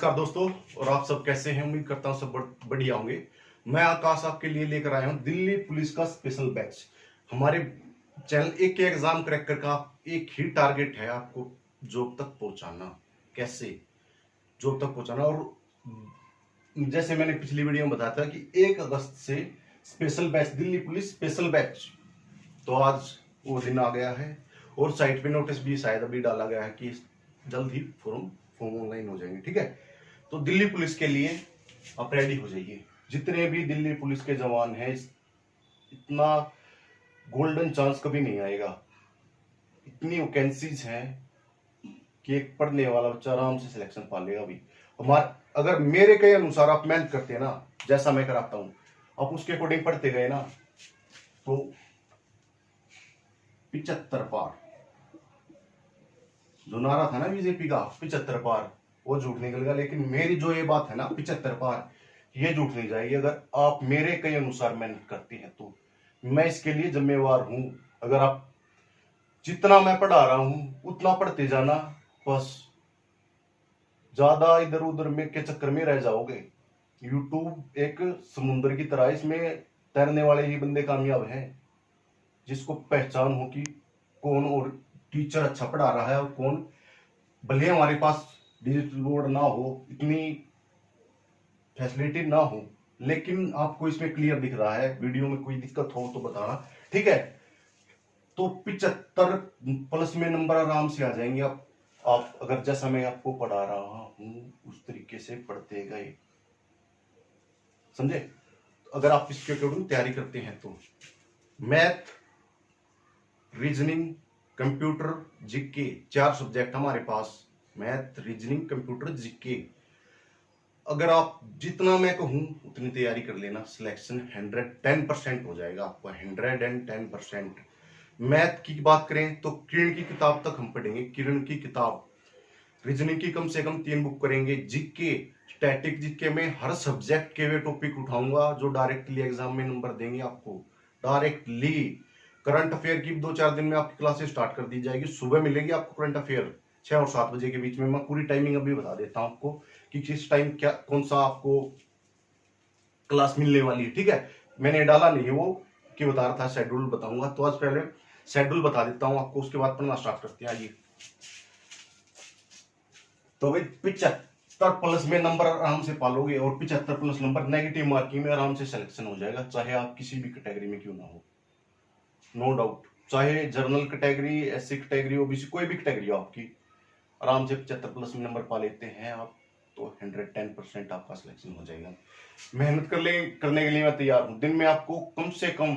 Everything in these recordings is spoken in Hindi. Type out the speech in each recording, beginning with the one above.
नमस्कार दोस्तों। और आप सब कैसे हैं? उम्मीद करता हूं सब बढ़िया होंगे। मैं आकाश आपके लिए लेकर आया हूं दिल्ली पुलिस का स्पेशल बैच। हमारे चैनल एक के एग्जाम क्रैकर का एक ही टारगेट है, आपको जॉब तक पहुंचाना। कैसे जॉब तक पहुंचाना? और जैसे मैंने पिछली वीडियो में बताया था कि 1 अगस्त से special batch, Delhi police special batch, तो आज वो दिन आ गया है। और साइट पे नोटिस भी शायद अभी डाला गया है कि जल्द ही फॉर्म ऑनलाइन हो जाएंगे। ठीक है, तो दिल्ली पुलिस के लिए आप रेडी हो जाइए। जितने भी दिल्ली पुलिस के जवान हैं, इतना गोल्डन चांस कभी नहीं आएगा। इतनी वैकेंसीज हैं कि एक पढ़ने वाला बच्चा आराम से सिलेक्शन पा लेगा। अभी अगर मेरे के अनुसार आप मेहनत करते हैं ना, जैसा मैं कराता हूं, आप उसके अकॉर्डिंग पढ़ते गए ना, तो 75 पार जो नारा था ना बीजेपी का, 75 पार, वो झूठ निकल गया। लेकिन मेरी जो ये बात है ना, 75 पार, ये झूठ नहीं जाएगी अगर आप मेरे के अनुसार मेहनत करते हैं तो। मैं इसके लिए जिम्मेवार हूं। अगर आप जितना मैं पढ़ा रहा हूं उतना पढ़ते जाना, बस ज्यादा इधर उधर में के चक्कर में रह जाओगे। यूट्यूब एक समुद्र की तरह, इसमें तैरने वाले ही बंदे कामयाब हैं, जिसको पहचान हो कि कौन और टीचर अच्छा पढ़ा रहा है और कौन। भले हमारे पास डिजिटल बोर्ड ना हो, इतनी फैसिलिटी ना हो, लेकिन आपको इसमें क्लियर दिख रहा है। वीडियो में कोई दिक्कत हो तो बताना, ठीक है? तो 75 प्लस में नंबर आराम से आ जाएंगे। आप अगर जैसा मैं आपको पढ़ा रहा हूं उस तरीके से पढ़ते गए, समझे? अगर आप इसके अकॉर्डिंग तैयारी करते हैं तो math, reasoning, computer, GK, 4 subject हमारे पास। Math, reasoning, computer, GK. अगर आप जितना मैं कहूं उतनी तैयारी कर लेना, सिलेक्शन 110% हो जाएगा आपका, 110%। मैथ की बात करें तो किरण की किताब तक हम पढ़ेंगे, किरण की किताब। रीजनिंग की कम से कम 3 बुक करेंगे। जीके, स्टैटिक जीके में हर सब्जेक्ट के वे टॉपिक उठाऊंगा जो डायरेक्टली एग्जाम में नंबर देंगे आपको, डायरेक्टली। करंट अफेयर की 2-4 दिन में आपकी क्लासेस स्टार्ट कर दी जाएगी। सुबह मिलेगी आपको करंट अफेयर 6 और 7 बजे के बीच में। मैं पूरी टाइमिंग अभी बता देता हूं आपको कि किस टाइम क्या कौन सा आपको क्लास मिलने वाली है। ठीक है, मैंने डाला नहीं है वो कि बता रहा था, शेड्यूल बताऊंगा। तो आज पहले शेड्यूल बता देता हूं आपको, उसके बाद पढ़ना स्टार्ट करते हैं। आइए, तो भाई 75 प्लस में नंबर आराम से पालोगे, और 75 प्लस नंबर नेगेटिव मार्किंग में आराम से सिलेक्शन हो जाएगा, चाहे आप किसी भी कैटेगरी में क्यों ना हो। नो डाउट, चाहे general category, SC category, OBC, कोई भी कैटेगरी हो आपकी, आराम से 75 प्लस में नंबर पा लेते हैं आप तो 110% आपका सिलेक्शन हो जाएगा। मेहनत करने के लिए मैं तैयार हूं। दिन में आपको कम से कम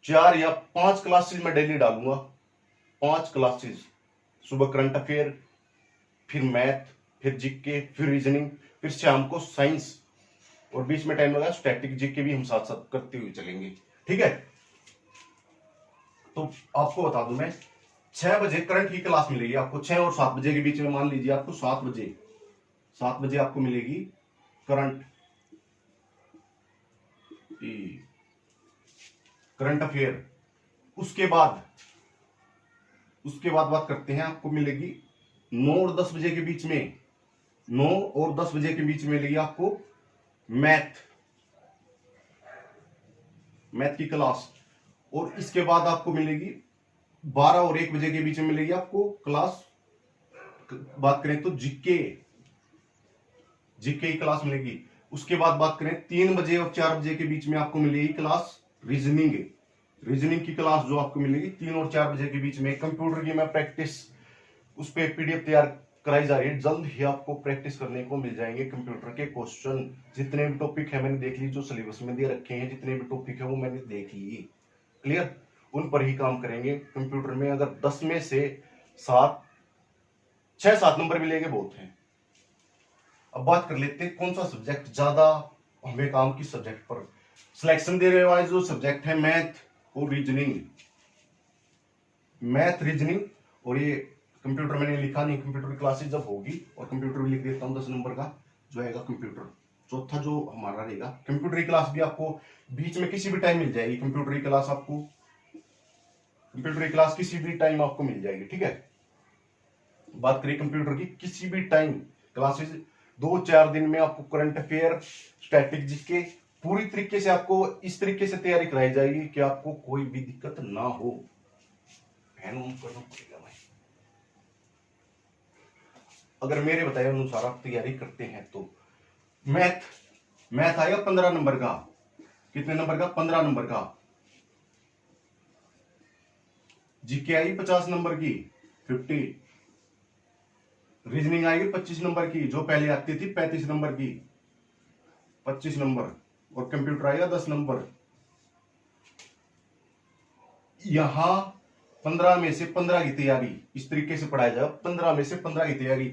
4 या 5 क्लासेस में डेली डालूंगा। 5 क्लासेस, सुबह करंट अफेयर, फिर मैथ, फिर जीके, फिर रीजनिंग, फिर शाम को साइंस, और बीच में टाइम लगा स्टैटिक जीके भी हम साथ साथ करते हुए चलेंगे। ठीक है, तो आपको बता दूं मैं, 6 बजे करंट की क्लास मिलेगी आपको। 6 और 7 बजे के बीच में, मान लीजिए आपको 7 बजे आपको मिलेगी करंट अफेयर। उसके बाद बात करते हैं, आपको मिलेगी 9 और 10 बजे के बीच में, 9 और 10 बजे के बीच में मिलेगी आपको मैथ की क्लास। और इसके बाद आपको मिलेगी 12 और 1 बजे के बीच में मिलेगी आपको क्लास। बात करें तो जीके की क्लास मिलेगी। उसके बाद बात करें 3 बजे और 4 बजे के बीच में आपको मिलेगी क्लास रीजनिंग की क्लास, जो आपको मिलेगी 3 और 4 बजे के बीच में। कंप्यूटर की मैं प्रैक्टिस, उस पर पीडीएफ तैयार कराई जा रही है, जल्द ही आपको प्रैक्टिस करने को मिल जाएंगे। कंप्यूटर के क्वेश्चन जितने भी टॉपिक है मैंने देख ली, जो सिलेबस में दे रखे हैं जितने भी टॉपिक है वो मैंने देख लिए, क्लियर। उन पर ही काम करेंगे। कंप्यूटर में अगर 10 में से 6-7 नंबर मिलेंगे बहुत हैं। अब बात कर लेते हैं कौन सा सब्जेक्ट ज्यादा हमें काम, किस सब्जेक्ट पर सिलेक्शन देने वाले जो सब्जेक्ट है, मैथ और रीजनिंग। और ये कंप्यूटर मैंने लिखा नहीं, कंप्यूटर की क्लासेस जब होगी, और कंप्यूटर भी लिख देता हूं 10 नंबर का जो आएगा कंप्यूटर। चौथा जो हमारा रहेगा कंप्यूटर की क्लास, भी आपको बीच में किसी भी टाइम मिल जाएगी। कंप्यूटर की क्लास किसी भी टाइम आपको मिल जाएगी। ठीक है, बात करें कंप्यूटर की, किसी भी टाइम क्लासेस 2-4 दिन में आपको करंट अफेयर, स्टैटिक जीके पूरी तरीके से आपको इस तरीके से तैयारी कराई जाएगी कि आपको कोई भी दिक्कत ना हो। फैन ऑन करना पड़ेगा भाई। अगर मेरे बताए अनुसार आप तैयारी करते हैं तो मैथ आएगा 15 नंबर का। कितने नंबर का? 15 नंबर का। जीके आएगी 50 नंबर की, 50। रीजनिंग आएगी 25 नंबर की, जो पहले आती थी 35 नंबर की, 25 नंबर। और कंप्यूटर आएगा 10 नंबर। यहां 15 में से 15 की तैयारी इस तरीके से पढ़ाया जाए, 15 में से 15 की तैयारी।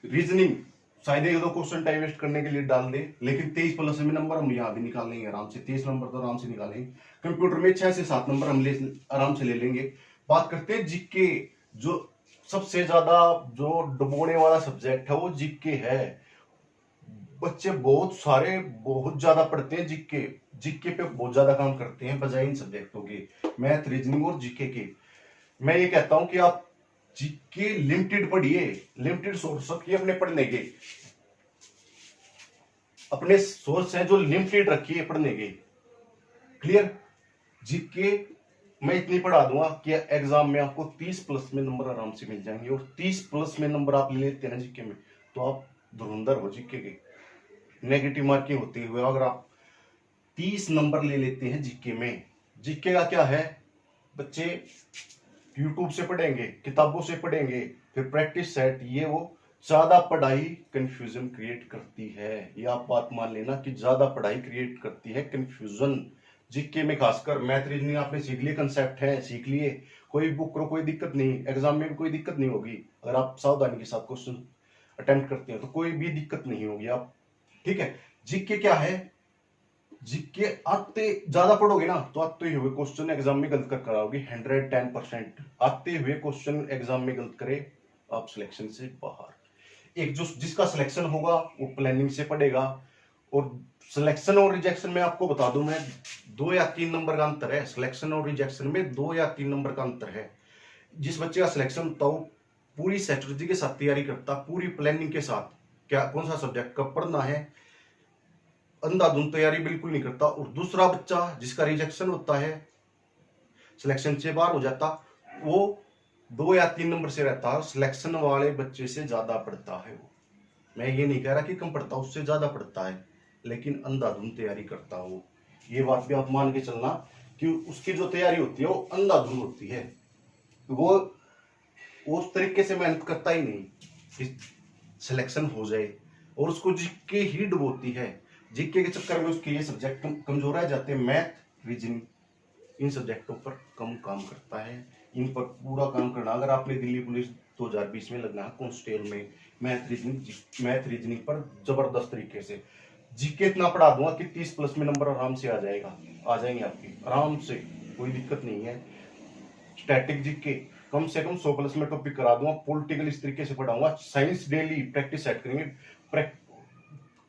रीजनिंग शायद 1-2 क्वेश्चन टाइम वेस्ट करने के लिए डाल दे, लेकिन 23 प्लस में नंबर हम यहाँ भी निकाल लेंगे आराम से। 23 नंबर तो आराम से निकालेंगे। कंप्यूटर में 6 से 7 नंबर हम आराम से ले लेंगे। बात करते हैं जीके। जो सबसे ज्यादा जो डुबोने वाला सब्जेक्ट है वो जीके है। बच्चे बहुत सारे बहुत ज्यादा पढ़ते हैं जीके। जीके पे बहुत ज्यादा काम करते हैं बजाय इन सब्जेक्टों के, मैथ, रीजनिंग और जीके के। मैं ये कहता हूं कि आप जीके लिमिटेड पढ़िए, लिमिटेड सोर्स रखिए अपने पढ़ने के। अपने सोर्स हैं जो लिमिटेड रखिए पढ़ने के। क्लियर? जीके मैं इतनी पढ़ा दूंगा कि एग्जाम में आपको 30 प्लस में नंबर आराम से मिल जाएंगे। और 30 प्लस में नंबर आप ले लेते हैं ना जीके में, तो आप धुरंधर हो जीके के। नेगेटिव मार्किंग होती हुई अगर आप 30 नंबर ले लेते हैं जीके में। जीके का क्या है? बच्चे यूट्यूब से पढ़ेंगे, किताबों से पढ़ेंगे, फिर प्रैक्टिस सेट, ये वो। ज्यादा पढ़ाई कंफ्यूजन क्रिएट करती है। ये आप बात मान लेना कि ज्यादा पढ़ाई क्रिएट करती है कंफ्यूजन। जीके में खासकर मैथ, रीजनिंग आपने सीख लिए, कंसेप्ट है सीख लिए, कोई बुक करो, कोई दिक्कत नहीं। एग्जाम में भी कोई दिक्कत नहीं होगी अगर आप सावधानी के साथ क्वेश्चन अटेम्प्ट करते हैं तो कोई भी दिक्कत नहीं होगी आप। ठीक है? जीके क्या है? जीके आते ज्यादा पढ़ोगे ना तो आते हुए क्वेश्चन एग्जाम में गलत कर कराओगे। 110% आते हुए क्वेश्चन एग्जाम में गलत करे, आप सिलेक्शन से बाहर। एक जो जिसका सिलेक्शन होगा वो प्लानिंग से पढ़ेगा। और सिलेक्शन और रिजेक्शन में आपको बता दूं मैं, 2 या 3 नंबर का अंतर है। सिलेक्शन और रिजेक्शन में 2 या 3 नंबर का अंतर है। जिस बच्चे का सिलेक्शन होता है वो पूरी स्ट्रेटजी के साथ तैयारी करता, पूरी प्लानिंग के साथ, क्या कौन सा सब्जेक्ट कब पढ़ना है, अंधाधुंध तैयारी बिल्कुल नहीं करता। और दूसरा बच्चा जिसका रिजेक्शन होता है, सिलेक्शन से बाहर हो जाता, वो 2 या 3 नंबर से रहता है। सिलेक्शन वाले बच्चे से ज्यादा पढ़ता है वो। मैं ये नहीं कह रहा कि कम पढ़ता, उससे ज्यादा पढ़ता है, लेकिन अंधाधुंध तैयारी करता हो। ये बात भी आप मान के चलना कि उसकी जो तैयारी होती है वो अंधाधुंध होती है। वो उस तरीके से मेहनत करता ही नहीं कि सिलेक्शन हो जाए, और उसको जीके ही डुबोती है। जीके के चक्कर में उसके ये सब्जेक्ट कमजोर रह जाते हैं। मैथ, रीजनिंग इन सब्जेक्टों पर कम काम करता है। इन पर पूरा काम करना, अगर आपने दिल्ली पुलिस 2020 में लगना है कांस्टेबल में, मैथ रीजनिंग पर जबरदस्त तरीके से जीके इतना पढ़ा दूंगा कि 30 प्लस में नंबर आराम से आ जाएंगे आपकी आराम से, कोई दिक्कत नहीं है। स्टैटिक जीके कम से कम 100 प्लस में टॉपिक करा दूंगा। पॉलिटिकल इस तरीके से पढ़ाऊंगा। साइंस डेली प्रैक्टिस सेट करेंगे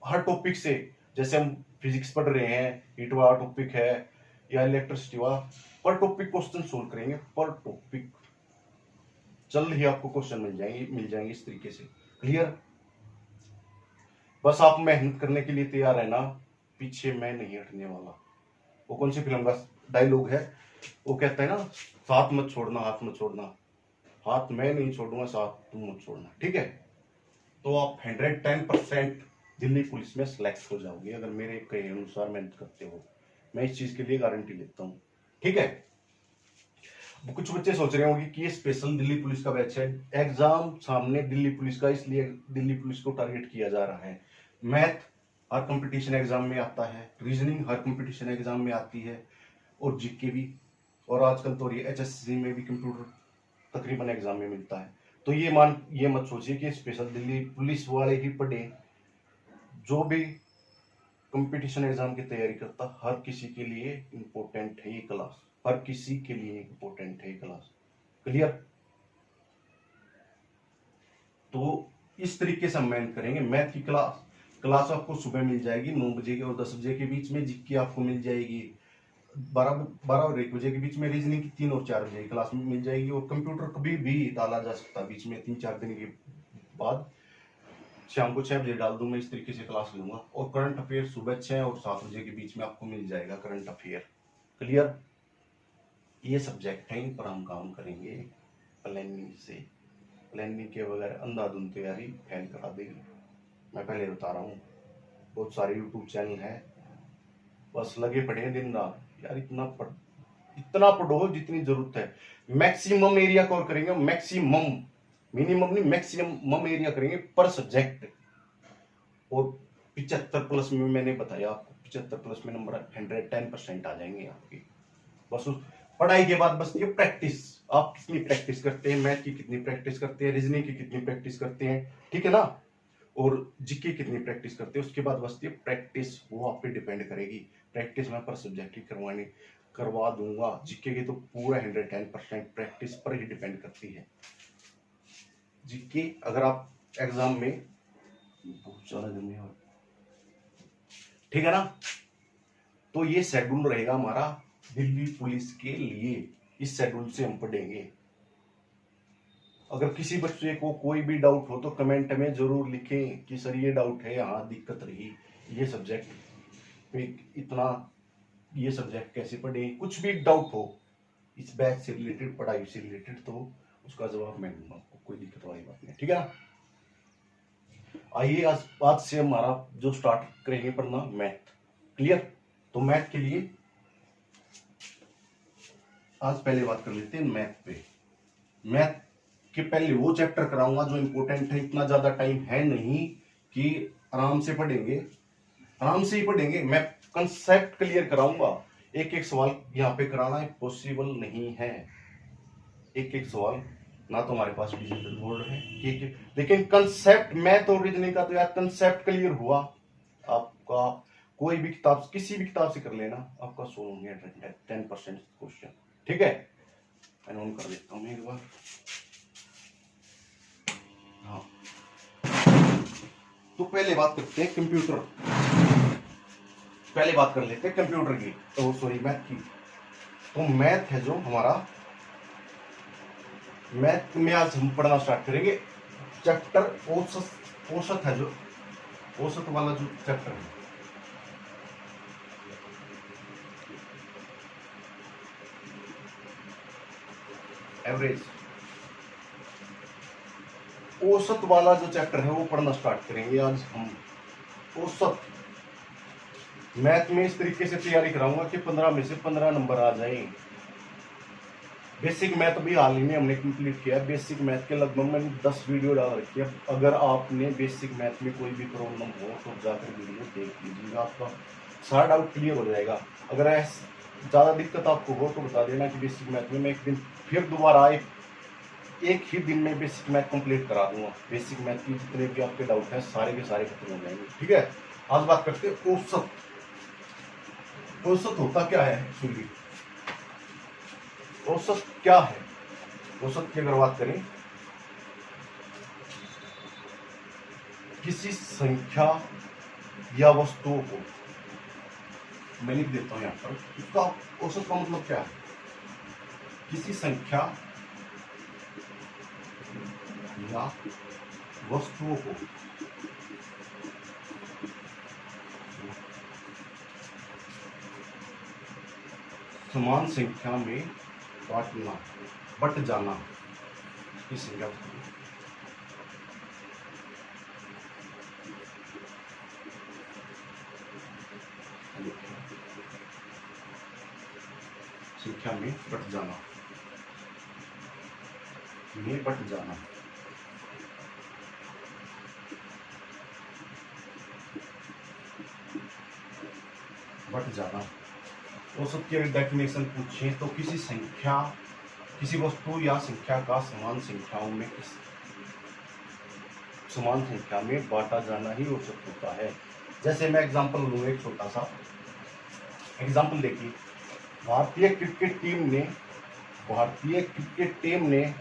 हर टॉपिक से। जैसे हम फिजिक्स पढ़ रहे हैं, हीट वाला टॉपिक है या इलेक्ट्रिसिटी वाला, पर टॉपिक क्वेश्चन सोल्व करेंगे। पर टॉपिक जल्द ही आपको क्वेश्चन मिल जाएंगे इस तरीके से। क्लियर? बस आप मेहनत करने के लिए तैयार है ना, पीछे मैं नहीं हटने वाला। वो कौन सी फिल्म का डायलॉग है? वो कहता है ना, साथ मत छोड़ना, हाथ मत छोड़ना। हाथ मैं नहीं छोड़ूंगा, साथ तुम मत छोड़ना। ठीक है? तो आप 110% दिल्ली पुलिस में सिलेक्ट हो जाओगे अगर मेरे कहे अनुसार मेहनत करते हो। मैं इस चीज के लिए गारंटी लेता हूँ। ठीक है? कुछ बच्चे सोच रहे होंगे कि ये स्पेशल दिल्ली पुलिस का बैच है। एग्जाम सामने दिल्ली पुलिस का, इसलिए दिल्ली पुलिस को टारगेट किया जा रहा है। मैथ हर कंपटीशन एग्जाम में आता है, रीजनिंग हर कंपटीशन एग्जाम में आती है, और जीके भी। और आजकल तो एचएससी में भी कंप्यूटर तकरीबन एग्जाम में मिलता है। तो ये मत सोचिए कि स्पेशल दिल्ली पुलिस वाले ही पढ़े। जो भी कंपटीशन एग्जाम की तैयारी करता, हर किसी के लिए इंपॉर्टेंट है ये क्लास। हर किसी के लिए इंपॉर्टेंट है ये क्लास। क्लियर? तो इस तरीके से हम मेहनत करेंगे। मैथ की क्लास आपको सुबह मिल जाएगी 9 बजे के और 10 बजे के बीच में। जीके आपको मिल जाएगी 12 और 1 बजे के बीच में। रीजनिंग की 3 और 4 बजे की क्लास में मिल जाएगी। और कंप्यूटर कभी भी डाला जा सकता है बीच में, 3-4 दिन के बाद। शाम को 6 बजे डाल दूं, मैं इस तरीके से क्लास लूंगा। और करंट अफेयर सुबह 6 और 7 बजे के बीच में आपको मिल जाएगा करंट अफेयर। क्लियर? ये सब्जेक्ट है, इन पर हम काम करेंगे प्लानिंग से। प्लानिंग के बगैर अंधाधुंध तैयारी फेल करा देगी, मैं पहले बता रहा हूँ। बहुत सारे यूट्यूब चैनल हैं, बस लगे पड़े हैं दिन रात यार। इतना पढ़ो जितनी जरूरत है। मैक्सिमम एरिया कवर करेंगे, मैक्सिमम, मिनिमम नहीं, मैक्सिमम एरिया करेंगे पर सब्जेक्ट। और 75 प्लस में मैंने बताया आपको, 75 प्लस में नंबर 110% आ जाएंगे आपके। बस उस पढ़ाई के बाद बस ये प्रैक्टिस, आप कितनी प्रैक्टिस करते हैं, मैथ की कितनी प्रैक्टिस करते हैं, रीजनिंग की कितनी प्रैक्टिस करते हैं, ठीक है ना, और जीके कितनी प्रैक्टिस करते हैं। उसके बाद बस ये प्रैक्टिस वो आप पे डिपेंड करेगी। प्रैक्टिस मैं पर सब्जेक्ट ही करवा दूंगा। जीके की तो पूरा 110% प्रैक्टिस पर ही डिपेंड करती है। जीके अगर आप एग्जाम में बहुत ज्यादा जमे हो, ठीक है ना, तो ये शेड्यूल रहेगा हमारा दिल्ली पुलिस के लिए। इस शेड्यूल से हम पढ़ेंगे। अगर किसी बच्चे को कोई भी डाउट हो तो कमेंट में जरूर लिखें कि सर ये डाउट है, यहाँ दिक्कत रही, ये सब्जेक्ट पे इतना, ये सब्जेक्ट कैसे पढ़े, कुछ भी डाउट हो इस बैच से रिलेटेड, पढ़ाई से रिलेटेड, तो उसका जवाब मैं दूंगा आपको, कोई दिक्कत वाली बात नहीं, ठीक है ना। आइए आज से हमारा जो स्टार्ट करेंगे पढ़ना मैथ। क्लियर? तो मैथ के लिए आज पहले बात कर लेते हैं मैथ पे। मैथ के पहले वो चैप्टर कराऊंगा जो इंपॉर्टेंट है। इतना ज्यादा टाइम है नहीं कि आराम से पढ़ेंगे, आराम से ही पढ़ेंगे। मैं कंसेप्ट क्लियर कराऊंगा। एक एक सवाल यहाँ पे कराना पॉसिबल नहीं है। एक एक सवाल ना तो हमारे पास डिजिटल बोर्ड है, ठीक है, लेकिन कंसेप्ट मैथ और रीजनिंग का तो यार कंसेप्ट क्लियर हुआ आपका। कोई भी किताब, किसी भी किताब से कर लेना, आपका 10% क्वेश्चन, ठीक है। मैं ऑन कर देता हूँ एक बार। हाँ, तो पहले बात करते हैं कंप्यूटर, पहले बात कर लेते हैं कंप्यूटर की, तो सॉरी मैथ की। तो मैथ है जो हमारा, मैथ में आज हम पढ़ना स्टार्ट करेंगे चैप्टर औसत है जो, औसत वाला जो चैप्टर है, एवरेज, औसत वाला जो चैप्टर है वो पढ़ना स्टार्ट करेंगे आज हम। औसत मैथ में इस तरीके से तैयारी कराऊंगा कि 15 में से 15 नंबर आ जाए। बेसिक मैथ भी हाल ही में हमने कंप्लीट किया है। बेसिक मैथ के लगभग मैंने 10 वीडियो डाल रखी है। अगर आपने बेसिक मैथ में कोई भी प्रॉब्लम हो तो जाकर वीडियो देख लीजिएगा, आपका सारा डाउट क्लियर हो जाएगा। अगर ऐसा ज़्यादा दिक्कत आपको हो तो बता देना कि बेसिक मैथ में मैं एक दिन फिर दोबारा एक ही दिन में बेसिक मैथ कंप्लीट करा दूंगा। बेसिक मैथ की जितने भी आपके डाउट हैं सारे के सारे खत्म हो जाएंगे, ठीक है। आज बात करते हैं औसत। औसत होता क्या है एक्चुअली? औसत क्या है? औसत की अगर बात करें, किसी संख्या या वस्तुओं को, मैं लिख देता हूं यहां पर, इसका औसत का मतलब क्या है? किसी संख्या या वस्तुओं को समान संख्या में बांटना, बट जाना, इस संख्या संख्या में बट जाना, में बट जाना। बट जाना औसत की डेफिनेशन पूछे तो किसी संख्या, किसी वस्तु या संख्या का समान संख्याओं में, समान संख्या में बांटा जाना ही औसत होता है। जैसे मैं एग्जांपल लूँ, एक छोटा सा एग्जांपल देखिए। भारतीय क्रिकेट टीम ने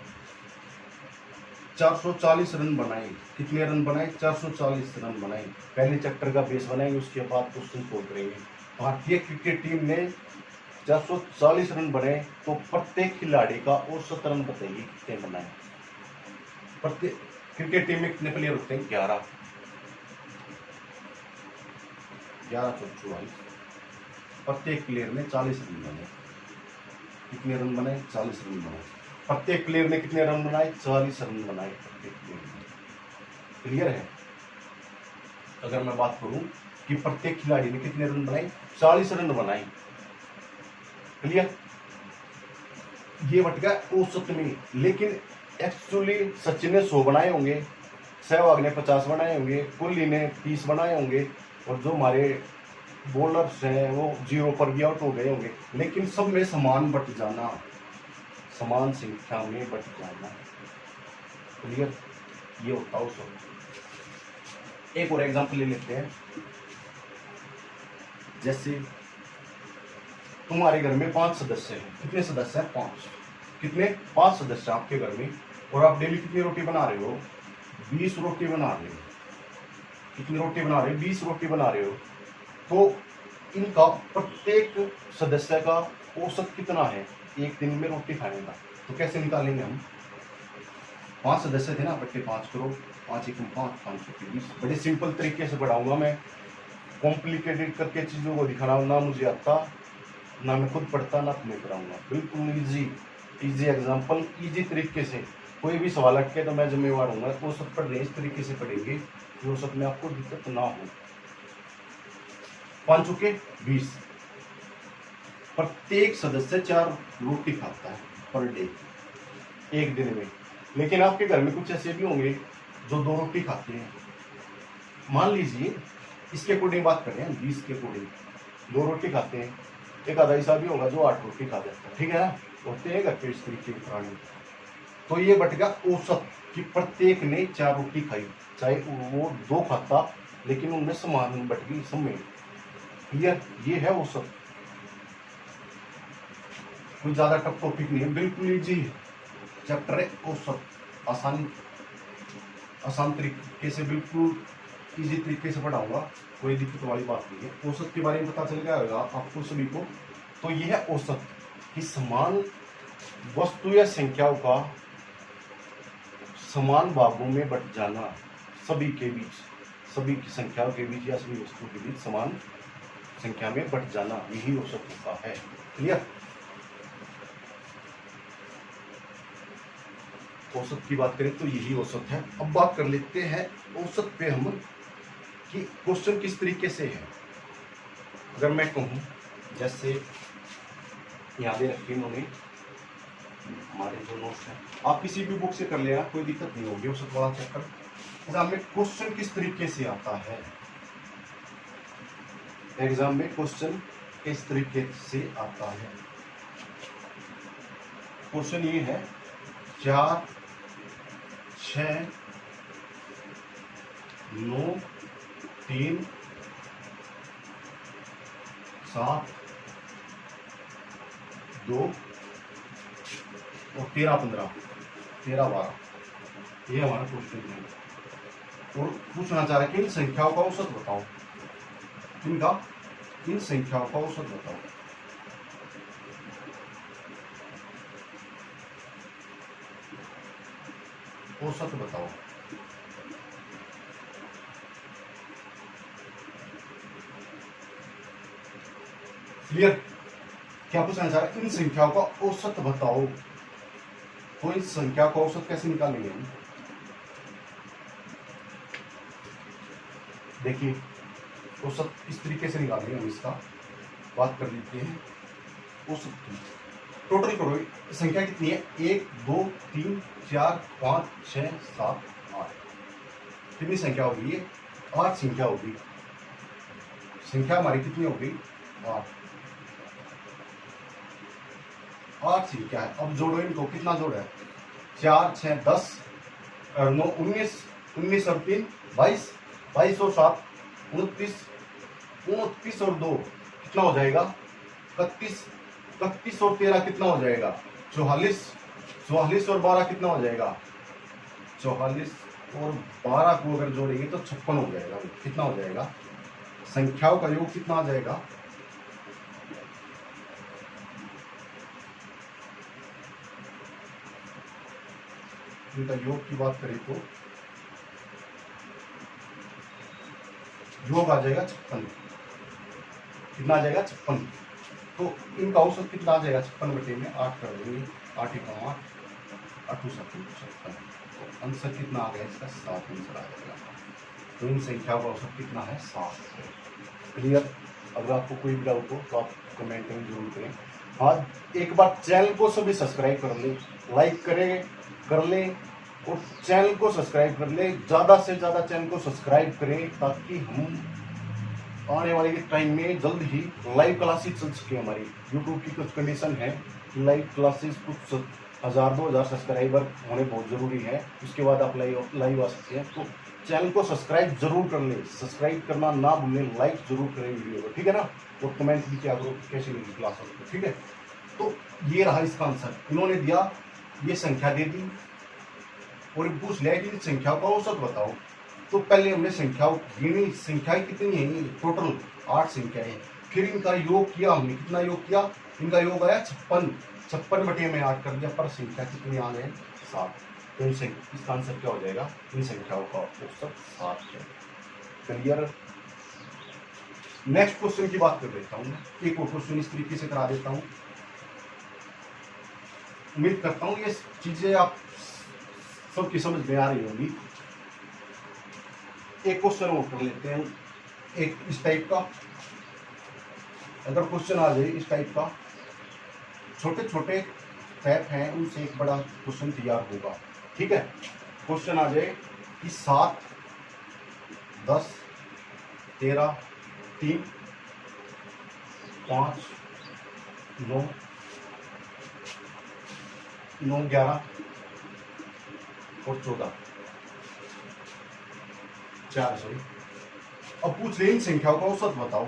440 रन बनाए। कितने रन बनाए? 440 रन बनाए। पहले चैप्टर का बेस बनाएंगे, उसके बाद क्वेश्चन सोल्व करेंगे। भारतीय क्रिकेट टीम ने 440 रन बनाए, तो प्रत्येक खिलाड़ी का औसत रन बताइए कितने बनाए। प्रत्येक क्रिकेट टीम में कितने प्लेयर होते हैं? 11। 11 चौक 44। प्रत्येक प्लेयर ने 40 रन बनाए। कितने रन बनाए? 40 रन बनाए। प्रत्येक प्लेयर ने कितने रन बनाए? 40 रन बनाए प्रत्येक प्लेयर ने। क्लियर है? अगर मैं बात करूं कि प्रत्येक खिलाड़ी ने कितने रन बनाए? 40 रन बनाए। क्लियर? ये बट गया औसत में, लेकिन एक्चुअली सचिन ने 100 बनाए होंगे, सहवाग ने 50 बनाए होंगे, कोहली ने 30 बनाए होंगे, और जो हमारे बॉलर्स हैं वो 0 पर भी आउट हो गए होंगे, लेकिन सब में समान बट जाना, समान संख्या में बट जाना। क्लियर? ये होता है औसत। एक और एग्जांपल ले लेते हैं। जैसे तुम्हारे घर में 5 सदस्य हैं। कितने सदस्य हैं? 5। कितने? 5 सदस्य आपके घर में, और आप डेली कितनी रोटी बना रहे हो? 20 रोटी बना रहे हो। कितनी रोटी बना रहे हो? 20 रोटी बना रहे हो। तो इनका प्रत्येक सदस्य का औसत कितना है एक दिन में रोटी खाने का? तो कैसे निकालेंगे हम? 5 सदस्य थे ना, बट्टे 5 करो, 5 1 5, 5 20। बड़े सिंपल तरीके से पढ़ाऊंगा मैं, कॉम्प्लिकेटेड करके चीजों को दिखाना ना मुझे आता, ना मैं खुद पढ़ता, ना तुम्हें कराऊंगा। बिल्कुल इजी एग्जाम्पल, इजी तरीके से। कोई भी सवाल अटके तो मैं जिम्मेवार हूँ। औसत पढ़ रहे इस तरीके से पढ़ेंगे कि औसत में आपको दिक्कत ना हो। 5 चुके 20। प्रत्येक सदस्य 4 रोटी खाता है पर डे, एक दिन में। लेकिन आपके घर में कुछ ऐसे भी होंगे जो 2 रोटी खाते हैं। मान लीजिए इसके अकॉर्डिंग बात कर रहे हैं, 20 के अकॉर्डिंग 2 रोटी खाते हैं। एक आधा ऐसा भी होगा जो 8 रोटी खा जाता है। ठीक है ना? होते हैं घर पे इस तरीके के प्राणी। तो ये बट गया औसत कि प्रत्येक ने 4 रोटी खाई, चाहे वो 2 खाता, लेकिन उनमें समान बट गई सब में। क्लियर? ये है औसत। कोई ज्यादा टफ टॉपिक नहीं है, बिल्कुल इजी चैप्टर है औसत। आसान तरीके से, बिल्कुल इजी तरीके से पढ़ाऊंगा, कोई दिक्कत वाली बात नहीं है। औसत के बारे में पता चल गया होगा आपको सभी को। तो यह है औसत कि समान वस्तु या संख्याओं का समान भागों में बट जाना, सभी के बीच, सभी की संख्याओं के बीच या सभी वस्तुओं के बीच समान संख्या में बट जाना, यही औसत होता है। क्लियर? औसत की बात करें तो यही औसत है। अब बात कर लेते हैं औसत पे हम कि क्वेश्चन किस तरीके से है। अगर मैं कहूं, जैसे यादें रखी इन्होंने हमारे जो नोट्स हैं, आप किसी भी बुक से कर लेना, कोई दिक्कत नहीं होगी औसत वाला चैप्टर। एग्जाम में क्वेश्चन किस तरीके से आता है, एग्जाम में क्वेश्चन किस तरीके से आता है। क्वेश्चन ये है 4 6 9 3 7 2 और 13 15 13 12, ये हमारा क्वेश्चन है। और पूछना चाह रहा है कि इन संख्याओं का औसत बताओ। इन संख्याओं का औसत बताओ। औसत बताओ। क्लियर? क्या पूछना चाह रहा है? इन संख्याओं का औसत बताओ। तो इस संख्या का औसत कैसे निकालेंगे हम? देखिए औसत इस तरीके से निकालेंगे हम। इसका बात कर लेते हैं औसत की। टोटल करो, संख्या कितनी है? 1 2 3 4 5 6 7 8। कितनी संख्या होगी ये? 8 संख्या होगी। संख्या हमारी कितनी होगी? 8। 8 संख्या है। अब जोड़ो इनको, कितना जोड़ है? 4 6 10 और 9 19, 19 और 3 22, 22 और 7 29, 29 और 2 कितना हो जाएगा? 31, 31 और 13 कितना हो जाएगा? 44, 44 और 12 कितना हो जाएगा? 44 और 12 को अगर जोड़ेंगे तो 56 हो जाएगा। कितना हो जाएगा? संख्याओं का योग कितना आ जाएगा? इनका योग की बात करें तो योग आ जाएगा 56। कितना आ जाएगा 56। तो इनका औसत कितना आ जाएगा 56 बटे में 8 कर देंगे, 8 × 8 56। तो आंसर कितना आ गया इसका 7 आंसर आ जाएगा। तो इन संख्याओं का औसत कितना है 7। क्लियर। अगर आपको कोई भी डाउट हो तो आप कमेंट में जरूर करें। हाँ, एक बार चैनल को सभी सब्सक्राइब कर ले, लाइक करें कर ले और चैनल को सब्सक्राइब कर ले, ज़्यादा से ज़्यादा चैनल को सब्सक्राइब करें ताकि हम आने वाले टाइम में जल्द ही लाइव क्लासेस चल सके। हमारी यूट्यूब की कुछ कंडीशन है, लाइव क्लासेस कुछ 1000-2000 सब्सक्राइबर होने बहुत ज़रूरी है, उसके बाद आप लाइव आ सकते हैं। तो चैनल को सब्सक्राइब जरूर कर लें, सब्सक्राइब करना ना भूलें, लाइक जरूर करें वीडियो को, ठीक है ना। और कमेंट भी क्या करो कैसी लगी क्लास आपको, ठीक है। तो ये रहा इसका आंसर। इन्होंने दिया, ये संख्या दे दी और पूछ लिया कि संख्याओं का औसत बताओ। तो पहले हमने संख्याओं गिनी, संख्याएं कितनी है टोटल 8 संख्याएं। फिर इनका योग किया हमने, कितना योग किया, इनका योग आया 56 बटे में 8 कर दिया, पर संख्या कितनी आ गए 7। तो इसका आंसर क्या हो जाएगा, इन संख्याओं का औसत 7 है। क्लियर। नेक्स्ट क्वेश्चन की बात कर लेता हूँ, एक और क्वेश्चन इस तरीके से करा देता हूँ। उम्मीद करता हूँ ये चीजें आप सबकी समझ में आ रही होंगी। एक क्वेश्चन और कर लेते हैं, एक इस टाइप का। अगर क्वेश्चन आ जाए इस टाइप का, छोटे छोटे स्टेप हैं उनसे एक बड़ा क्वेश्चन तैयार होगा, ठीक है। क्वेश्चन आ जाए कि 7, 10, 13, 3, 5, 9, 11 और 14, 4 सॉरी। अब पूछ रहे इन संख्याओं का औसत बताओ।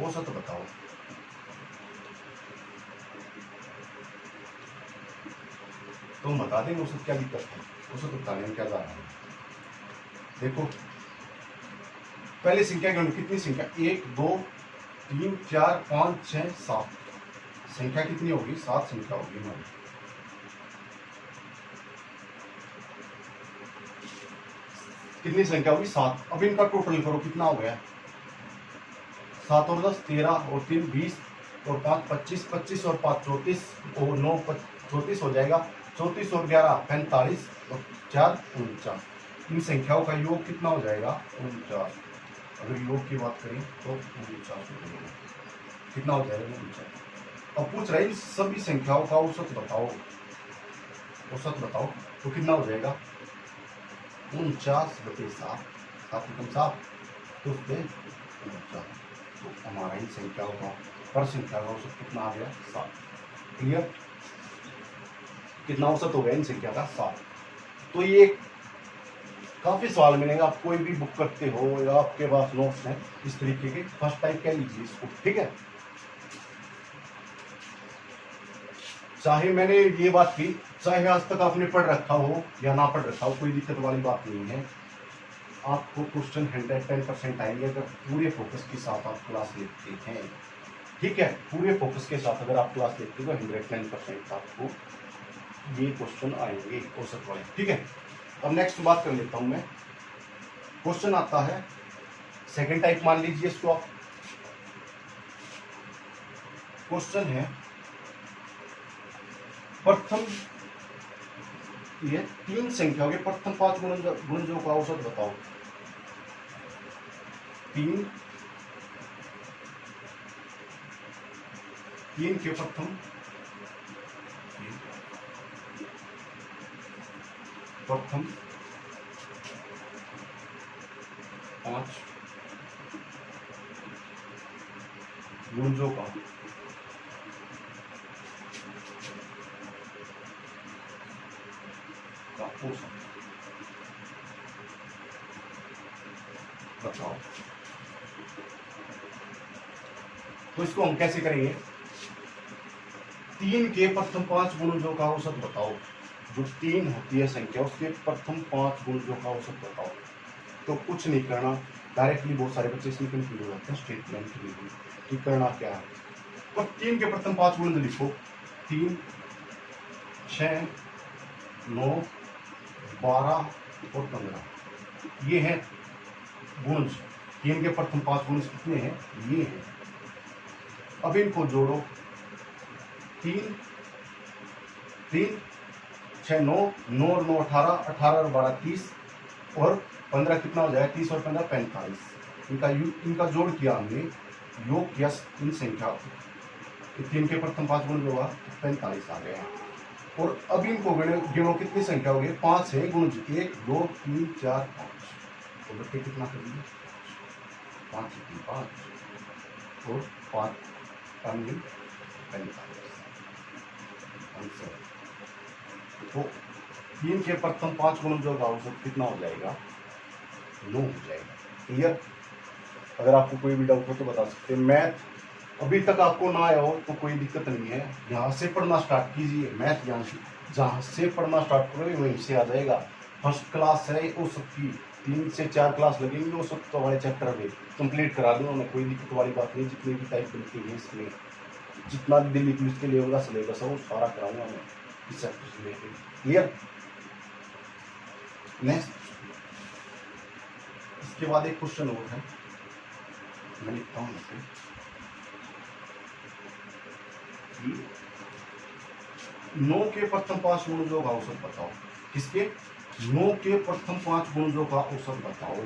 औसत बताओ। तो हम बता देंगे औसत, क्या दिक्कत है, औसत बताने में क्या जा रहा है। देखो पहले संख्या गिनो, कितनी संख्या 1 2 3 4 5 6 7, संख्या कितनी होगी 7 संख्या होगी हमारी। कितनी संख्या होगी 7। अब इनका टोटल करो, कितना हो गया 7 और 10 13 और 3 20 और 5 25, 25 और 5 34 और 9 34 हो जाएगा। 34 और 11 45 और 4 49। इन संख्याओं का योग कितना हो जाएगा 49। अगर योग की बात करें तो 49 हो जाएगा। कितना हो जाएगा 49। अब पूछ रहा है इन सभी संख्याओं का औसत बताओ। औसत बताओ तो कितना हो जाएगा 49 बटे 7, 7 एकम 7 तो उसमें 49। तो हमारा इन संख्याओं का पर संख्या का औसत कितना आ गया 7। क्लियर। कितना औसत हो गया इन संख्या का 7। तो ये काफी सवाल मिलेंगे, आप कोई भी बुक करते हो या आपके पास नोट्स हैं इस तरीके के, फर्स्ट टाइम कह लीजिए इसको, ठीक है। चाहे मैंने ये बात की, चाहे आज तक आपने पढ़ रखा हो या ना पढ़ रखा हो, कोई दिक्कत वाली बात नहीं है। आपको क्वेश्चन 110% आएंगे अगर पूरे फोकस के साथ आप क्लास लेते हैं, ठीक है। पूरे फोकस के साथ अगर आप क्लास लेते हो तो 110% आपको ये क्वेश्चन आएंगे औसत वाले, ठीक है। अब नेक्स्ट बात कर लेता हूं मैं। क्वेश्चन आता है सेकंड टाइप, मान लीजिए इसको आप। क्वेश्चन है प्रथम, ये 3 संख्याओं के प्रथम 5 गुणजों का औसत बताओ। 3 के प्रथम 5 गुणजों का औसत बताओ। तो इसको हम कैसे करेंगे, 3 के प्रथम 5 गुणजों का औसत बताओ। जो 3 होती है संख्या उसके प्रथम 5 गुणजों का औसत बताओ। तो कुछ नहीं करना, डायरेक्टली बहुत सारे बच्चे इसमें कंफ्यूज हो जाते हैं स्टेटमेंट के लिए कि करना क्या है। तो 3 के प्रथम 5 गुणज लिखो, 3 6 9 12 और 15 ये हैं गुणज। 3 के प्रथम 5 गुणज कितने हैं? ये हैं। अब इनको जोड़ो। 3 3 6 9 9 और 9 18 18 और 12 30 और 15 कितना हो जाएगा? 30 और 15 45। इनका जोड़ किया हमने, योग किया इन संख्या को। 3 के प्रथम 5 गुण होगा 45 आ गया। और अब इनको गिनो कितनी संख्या हो गई? 5 है गुणज। 1 2 3 4 5। तो बच्चे कितना करेंगे? 5 5 और 5 45 आंसर। तो 3 के प्रथम 5 गुण जो होगा वो कितना हो जाएगा? 9 हो जाएगा। क्लियर? अगर आपको कोई भी डाउट हो तो बता सकते हैं। मैथ अभी तक आपको ना आया हो तो कोई दिक्कत नहीं है, यहाँ से पढ़ना स्टार्ट कीजिए। मैथ जहाँ से पढ़ना स्टार्ट करोगे वहीं से आ जाएगा। फर्स्ट क्लास है वो सबकी, 3 से 4 क्लास लगेंगे वो सब तो हमारे चैप्टर में कंप्लीट करा दूंगा मैं, कोई दिक्कत वाली बात नहीं। जितने भी टाइप बनते हैं इसमें, जितना भी दिल्ली पुलिस के लिए होगा सिलेबस है वो सारा कराऊंगा मैं इस चैप्टर से लेकर। क्लियर? नेक्स्ट, इसके बाद एक क्वेश्चन और है, मैं लिखता हूँ इसे। 9 के प्रथम 5 गुणजों का औसत बताओ। किसके? 9 के प्रथम 5 गुणजों का औसत बताओ।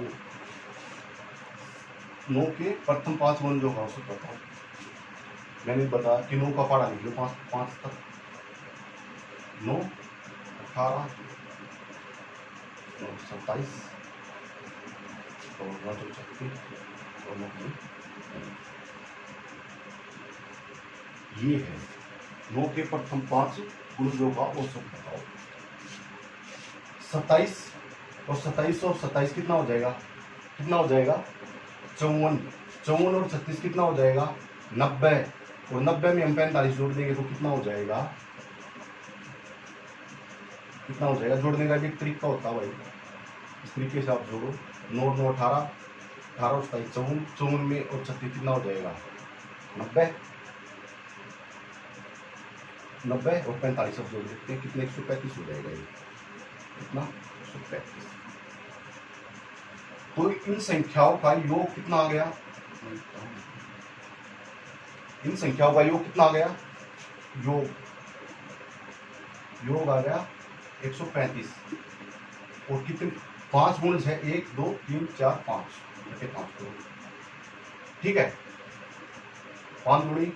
9 के प्रथम 5 गुणजों का औसत बताओ। मैंने बताया कि 9 का पढ़ा लिख लो 5 तक। 9 18 9 27 और 9 36 और 9 ये है 9 के प्रथम 5 गुणजों का औसत बताओ। 27 और 27 कितना हो जाएगा? कितना हो जाएगा? 54 और 36 कितना हो जाएगा? 90 और 90 में हम 45 जोड़ देंगे तो कितना हो जाएगा? कितना हो जाएगा? जोड़ने का भी एक तरीका होता है भाई, इस तरीके से आप जोड़ो। 9 9 18 18 और 27 54 में और 36 कितना हो जाएगा? 90 और 45 अब जोड़ देते हैं, कितने? 135 हो जाएगा ये। कितना? 135। तो इन संख्याओं का योग कितना आ गया? इन संख्याओं का योग कितना आ गया? योग आ गया 135। और कितने 5 गुण है? 1 2 3 4 5 5 ठीक है। 5 गुणी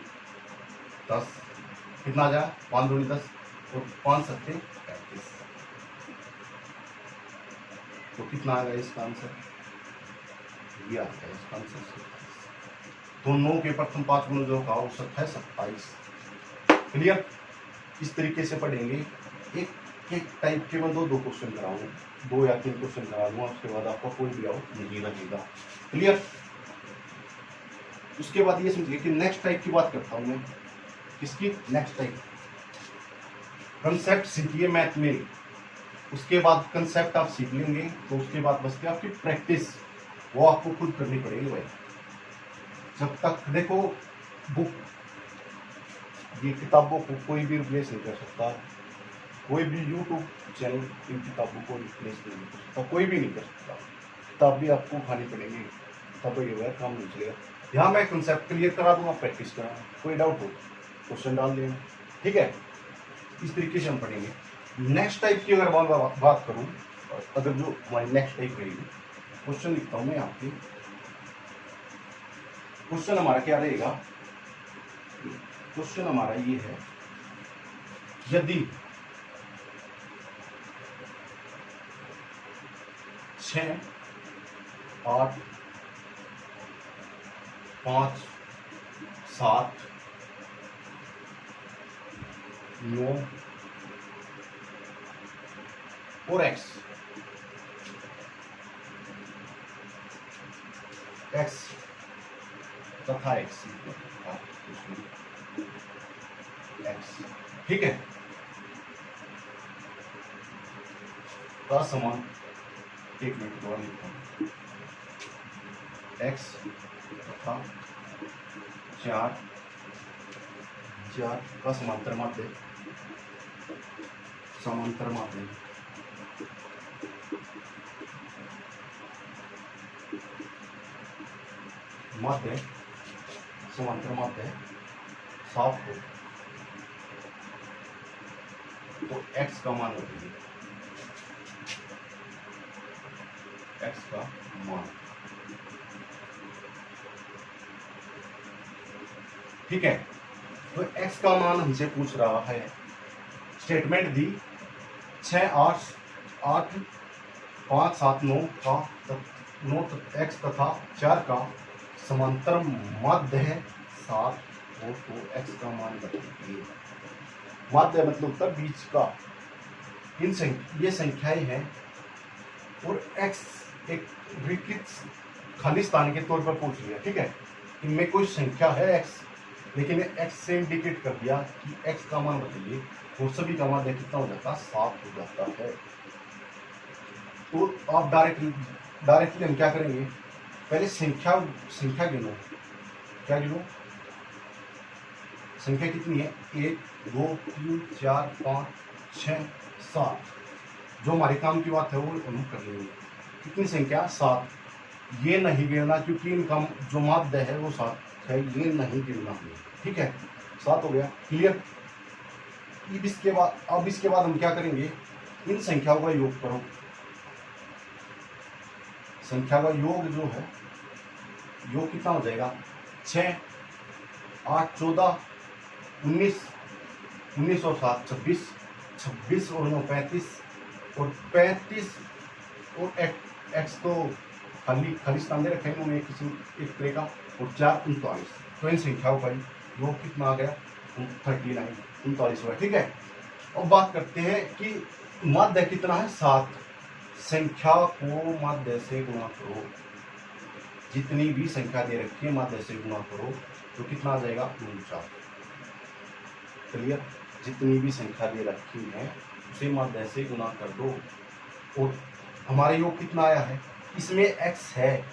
10 कितना आ जाए? 5 गुणी 10 और 5 7 35। तो कितना आ गया इसका आंसर? ये आ गया इसका आंसर। तो 9 के प्रथम 5 गुणजों का औसत है 27। क्लियर? इस तरीके से पढ़ेंगे। एक टाइप के मैं 2 क्वेश्चन कराऊंगा, 2 या 3 क्वेश्चन करा दूंगा, उसके बाद आपका कोई भी आउट नहीं लगेगा। क्लियर? उसके बाद ये समझिए कि नेक्स्ट टाइप की बात करता हूं मैं। किसकी? Next type. कंसेप्ट सीखिए मैथ में, उसके बाद कंसेप्ट आप सीख लेंगे तो उसके बाद बस आपकी प्रैक्टिस, वो आपको खुद करनी पड़ेगी भाई। जब तक देखो बुक, ये किताबों को कोई भी रिप्लेस नहीं कर सकता, कोई भी यूट्यूब चैनल इन किताबों को रिप्लेस नहीं कर सकता, कोई भी नहीं कर सकता। किताब भी आपको खानी पड़ेगी, तब ये काम नहीं चलेगा। यहाँ मैं कंसेप्ट क्लियर करा दूंगा, प्रैक्टिस करा, कोई डाउट हो क्वेश्चन डाल देना। ठीक है? इस तरीके से हम पढ़ेंगे। नेक्स्ट टाइप की अगर बात करूं, अगर जो हमारी नेक्स्ट टाइप रहेगी, क्वेश्चन लिखता हूं मैं आपके। क्वेश्चन हमारा क्या रहेगा? क्वेश्चन हमारा ये है, यदि 6 8 5 7 9 और x तथा x, ठीक है, का समान, एक मिनट और लिखता हूं, x तथा 4 का समांतर माध्य मध्य समांतर मध्य 7 हो तो x का मान बताइए, x का मान। ठीक है, तो x का मान हमसे पूछ रहा है। स्टेटमेंट दी 6 8 8 5 7 9 का 9 x तथा 4 का समांतर माध्य है 7 हो तो x का मान बताइए। माध्य मतलब होता है बीच का। ये संख्याएं हैं और x एक विकृत खाली स्थान के तौर पर पूछ लिया। ठीक है, इनमें कोई संख्या है x, लेकिन x से इंडिकेट कर दिया कि x का मान बताइए, और सभी का मान कितना हो जाता है 7 हो जाता है। तो आप डायरेक्टली हम क्या करेंगे, पहले संख्या गिनो। क्या गिनो? संख्या कितनी है? 1 2 3 4 5 6 7। जो हमारे काम की बात है वो हम कर लेंगे। कितनी संख्या? 7। ये नहीं गिनना क्योंकि इनका जो माध्य है वो 7 है, ये नहीं गिनना हमें। ठीक है, 7 हो गया। क्लियर? अब इसके बाद हम क्या करेंगे, इन संख्याओं का योग करो। संख्या का योग जो है, योग कितना हो जाएगा? 6 8 14 19 19 और 7 26 26 और 9 35 और 35 और एक्स तो खाली स्थान दे रखे हैं उन्हें किसी एक तरह का, और 4 39। तो इन संख्याओं का योग कितना आ गया? 39 39 हुआ। ठीक है, अब बात करते हैं कि माध्य कितना है? 7। संख्या को माध्य से गुणा करो। जितनी भी संख्या दे रखी है माध्य से गुणा करो तो कितना आ जाएगा? 49। क्लियर? जितनी भी संख्या दे रखी है उसे माध्य से गुणा कर दो। और हमारे योग कितना आया है? इसमें x है,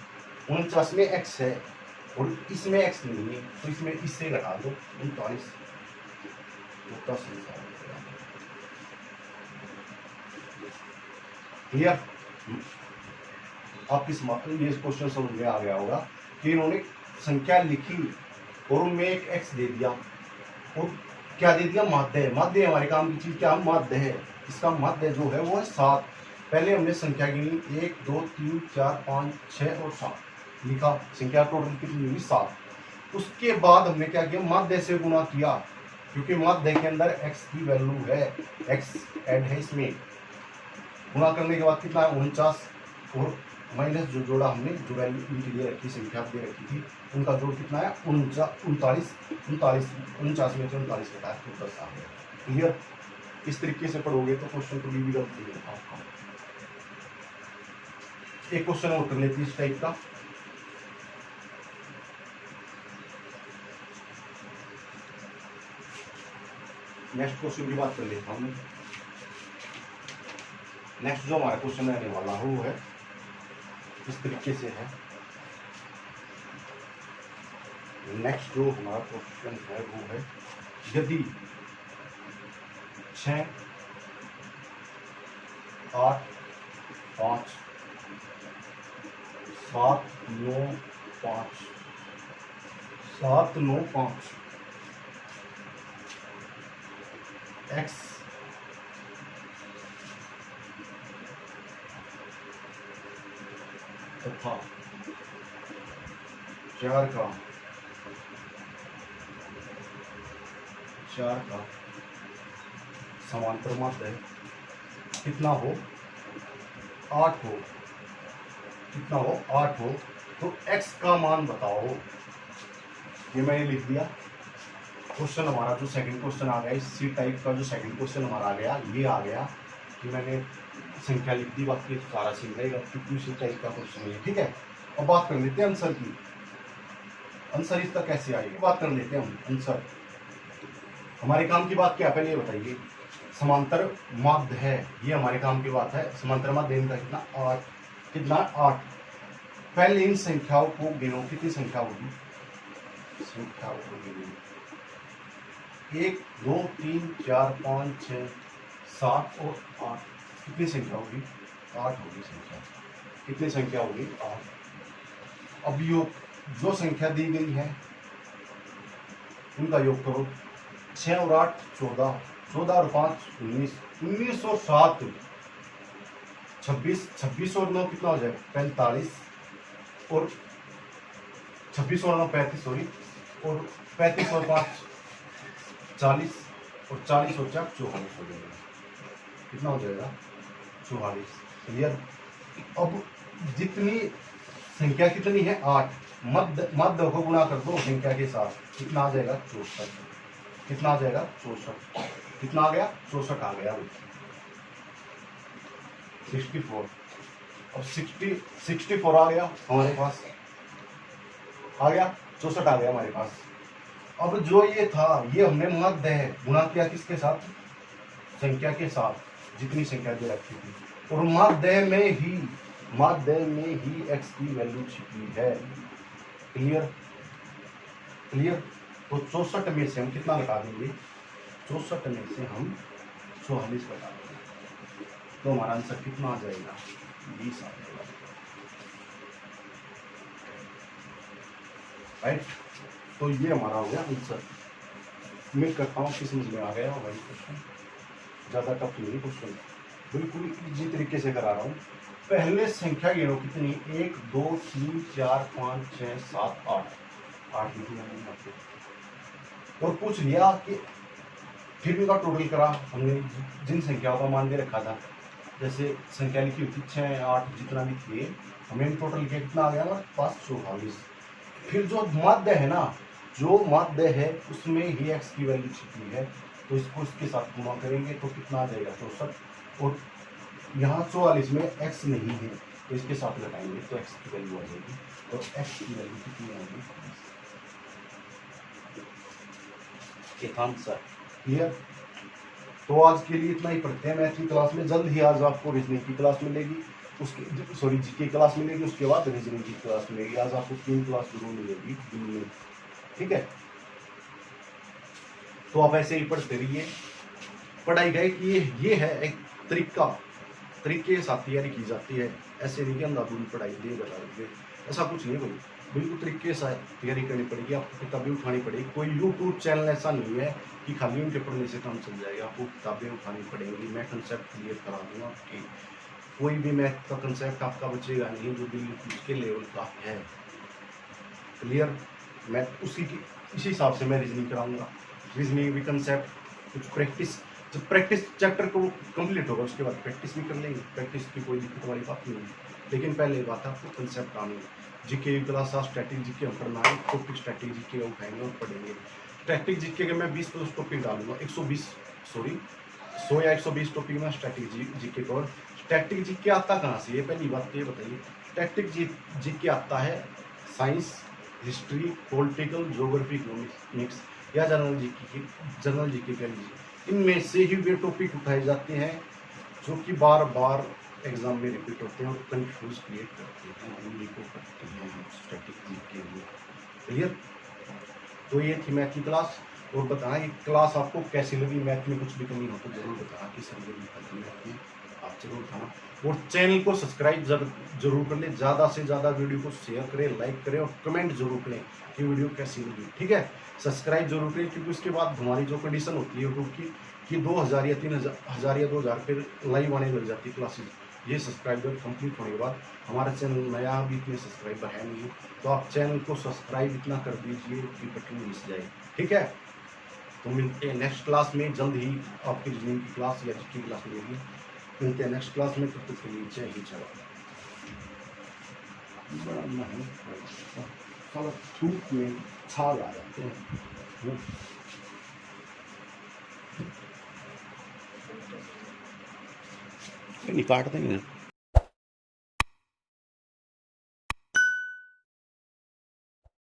49 में x है और इसमें x नहीं है, तो इसमें इससे घटा दो 39। क्लियर? आपकी ये क्वेश्चन समझ में आ गया होगा कि इन्होंने संख्या लिखी और उनमें एक x दे दिया और क्या दे दिया? माध्य है। माध्य हमारे काम की चीज क्या? माध्य है। इसका माध्य जो है वो है 7। पहले हमने संख्या गिनी 1 2 3 4 5 6 और 7 लिखा। संख्या टोटल कितनी हुई? 7। उसके बाद हमने क्या किया? माध्य से गुणा किया, क्योंकि माध्य के अंदर x की वैल्यू है, x ऐड है इसमें। गुणा करने के बाद कितना है? 49 और माइनस जो जोड़ा हमने, जो वैल्यू इनके लिए रखी, संख्या दे रखी थी, उनका जोड़ कितना है? 39 49 में से 39 घटा तो 10 आ गया। क्लियर? इस तरीके से पढ़ोगे तो क्वेश्चन को भी गलत नहीं होगा आपका। एक क्वेश्चन और कर लेते इस टाइप का। नेक्स्ट क्वेश्चन की बात कर लेता हूँ। नेक्स्ट जो हमारा क्वेश्चन रहने वाला है वो है इस तरीके से है। नेक्स्ट जो हमारा क्वेश्चन है वो है, यदि 6 8 5 7 9 5 7 9 5 x तथा 4 का समांतर माध्य कितना हो? 8 हो। कितना हो? 8 हो। तो x का मान बताओ। ये मैंने लिख दिया। क्वेश्चन हमारा जो सेकंड क्वेश्चन आ गया, इसी टाइप का जो सेकंड क्वेश्चन हमारा आ गया, ये आ गया कि मैंने संख्या लिख दी, बाकी सारा सीन रहेगा क्योंकि इसी टाइप का क्वेश्चन है। ठीक है, अब बात कर लेते हैं आंसर की। आंसर इसका कैसे आएगा, बात कर लेते हैं हम। आंसर हमारे काम की बात क्या है पहले ये बताइए। समांतर माध्य है, ये हमारे काम की बात है। समांतर माध्य इनका कितना? 8। कितना? 8। पहले इन संख्याओं को गिनो। कितनी संख्या होगी? संख्याओं को गिनो। 1 2 3 4 5 6 7 और 8। कितनी संख्या होगी? 8 होगी संख्या। कितनी संख्या होगी? 8। अब योग जो संख्या दी गई है उनका योग करो। 6 और 8 14, 14 और 5 19, 19 और 7 26, 26 और 9 कितना हो जाएगा? 45, और 26 और 9 35, सॉरी, और 35 और 5 40, और 40 और 4 44 हो जाएगा। कितना हो जाएगा? 44। क्लियर? अब जितनी संख्या कितनी है? 8। मध्य को गुणा कर दो संख्या के साथ, कितना आ जाएगा? 64। कितना आ जाएगा? 64। कितना आ गया? 64 आ गया। 64। अब 64 आ गया हमारे पास, आ गया 64 आ गया हमारे पास। अब जो ये था, ये हमने मध्य है गुणा किया किसके साथ? संख्या के साथ, जितनी संख्या दे रखी थी, और मध्य में ही x की वैल्यू छिपी है। क्लियर? क्लियर? तो 64 में से हम कितना घटा देंगे? 64 में से हम 44 घटा देंगे, तो हमारा आंसर कितना आ जाएगा? 20 आ जाएगा। राइट? तो ये हमारा हो गया आंसर। उम्मीद करता हूँ कि समझ में आ गया होगा। क्वेश्चन ज़्यादा टफ नहीं, क्वेश्चन बिल्कुल इजी तरीके से करा रहा हूँ। पहले संख्या गिनो कितनी? 1 2 3 4 5 6 7 8 लिखी हमने यहाँ पे, और पूछ लिया कि फिर भी का टोटल करा हमने, जिन संख्याओं का मान दे रखा था, जैसे संख्या लिखी हुई थी 6 8 जितना भी थे, हमें टोटल किया, कितना आ गया हमारे पास? 44। फिर जो माध्य है ना, जो माध्य है उसमें ही x की वैल्यू छिपी है, तो इसको इसके साथ गुणा करेंगे तो कितना आ जाएगा? 64। और यहाँ 44 में x नहीं है, तो इसके साथ लगाएंगे तो x की वैल्यू आ जाएगी, और x की वैल्यू कितनी आएगी? आंसर। क्लियर? तो आज के लिए इतना ही पढ़ते हैं। मैथ की क्लास में जल्द ही आज आपको रीजनिंग की क्लास मिलेगी, उसके सॉरी जीके क्लास मिलेगी, उसके बाद रीजनिंग की क्लास मिलेगी। आज आपको 3 क्लास जरूर मिलेगी दिन में। ठीक है? तो आप ऐसे ही पढ़ते रहिए। पढ़ाई का ये है एक तरीके के साथ तैयारी की जाती है। ऐसे नहीं कि अंधाधुंध पढ़ाई दे बताओगे, ऐसा कुछ नहीं भाई। बिल्कुल तरीके से तैयारी करनी पड़ेगी, आपको किताबें उठानी पड़ेगी। कोई यूट्यूब चैनल ऐसा नहीं है कि खाली उनके पढ़ने से काम चल जाएगा। आपको किताबें उठानी पड़ेंगी। मैं कंसेप्ट क्लियर करा दूंगा कि कोई भी मैथ का कंसेप्ट आपका बचेगा नहीं जो बिल्कुल के लेवल का है। क्लियर? मैं इसी हिसाब से मैं रीजनिंग कराऊंगा। रीजनिंग भी कंसेप्ट, कुछ प्रैक्टिस, जब प्रैक्टिस चैप्टर को कंप्लीट होगा उसके बाद प्रैक्टिस भी कर लेंगे। प्रैक्टिस की कोई दिक्कत वाली बात नहीं है, लेकिन पहले बात है आपको कंसेप्ट आने। जीके की क्लास आप स्टैटिक जीके हम पढ़ना है, टॉपिक स्टैटिक जीके का उठाएंगे और पढ़ेंगे। स्टैटिक जीके के मैं 20+ टॉपिक डालूंगा, 100 या 120 टॉपिक में स्टैटिक जीके को। स्टैटिक जीके आता कहाँ से? ये पहली बात ये बताइए। स्टैटिक जीके आता है science, history, political, geography, economics या जनरल जीके कह लीजिए। इनमें से ही वे टॉपिक उठाए जाते हैं जो कि बार बार एग्जाम में रिपीट होते हैं और कंफ्यूज क्रिएट करते हैं, उन्हीं को करते हैं स्टैटिक जीके के लिए। क्लियर? तो ये थी मैथ की क्लास। और बताना ये क्लास आपको कैसी लगी। मैथ में कुछ भी कमी हो तो जरूर बताना कि सर ये मैथ में आप जरूर बताना। और चैनल को सब्सक्राइब जरूर कर लें। ज़्यादा से ज़्यादा वीडियो को शेयर करें, लाइक करें और कमेंट जरूर करें कि वीडियो कैसी लगी। ठीक है? सब्सक्राइब जरूर करें, क्योंकि उसके बाद हमारी जो कंडीशन होती है यूट्यूब की कि 2000 या 3000 या 2000 फिर लाइव आने लग जाती है क्लासेज। ये सब्सक्राइबर कंप्लीट होने के बाद हमारा चैनल नया भी इतने सब्सक्राइबर है नहीं, तो आप चैनल को सब्सक्राइब इतना कर दीजिए कि बटन मिस जाए। ठीक है? तो मिलते हैं नेक्स्ट क्लास में जल्द ही। आपकी रीजनिंग की क्लास या जीके की क्लास मिलेगी। मिलते हैं नेक्स्ट क्लास में। तब तक के लिए जय हिंद, जय भारत। धूप में छाल आ जाते हैं। नहीं काटते नहीं।